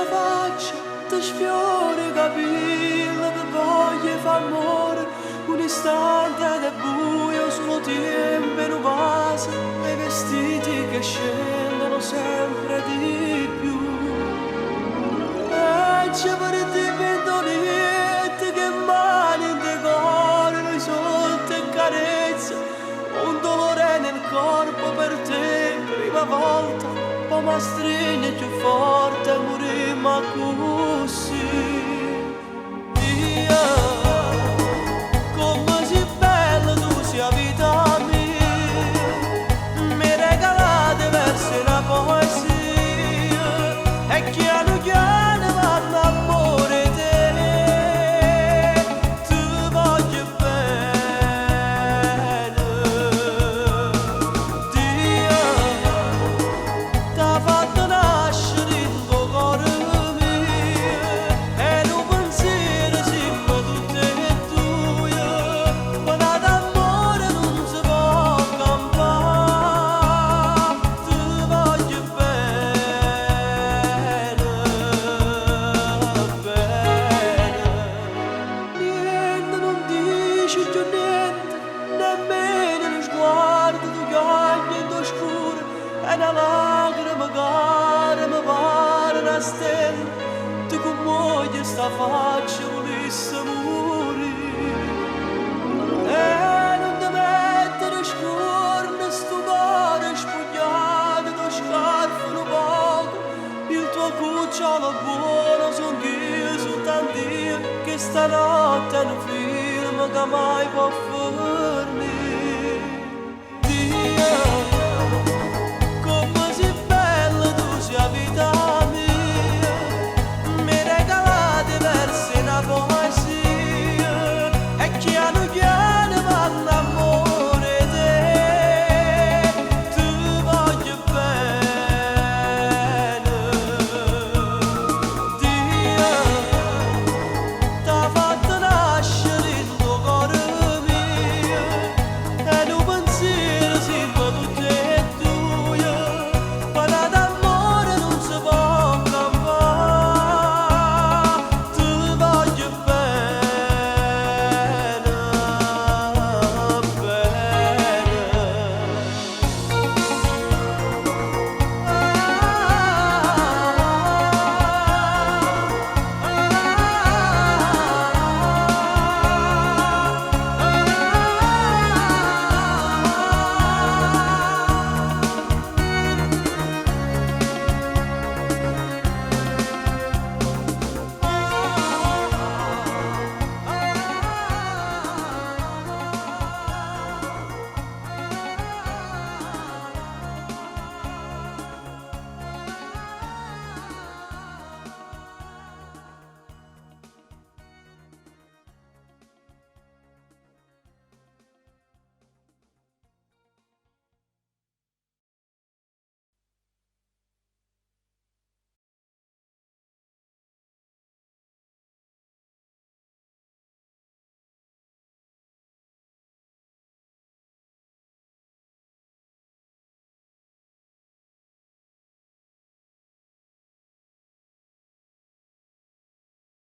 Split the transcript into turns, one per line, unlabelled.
sta faccia, ti sfiora i capelli, ti voglia fa amore, un istante è buio, solo tempo non passa, e i vestiti che scendono sempre di più. E c'è per te pendolette che mani in decoro, noi sotto e carezza, un dolore nel corpo per te, prima volta, poi mi stringe più forte, morimmo così. Via, come sei bella tu sia vita mia, mi regalate versi una poesia, e chiaro chiaro vanno amore te, ti voglio bene. Dio t'ha fatto nascere in tuo cuore mio, e un pensiero siamo tutte e due, ma d'amore non si può campare, ti voglio bene, bene. Niente, non dici più niente, nemmeno lo sguardo, tu occhi scuro, e una lacrima cara mi pare una stella, tu con moglie sta faccia volesse morire. E non ti mettere scorno, sto cuore spugnato, tu scarfano poco, il tuo cucciolo buono son io, soltanto io, che stanotte è un film che mai può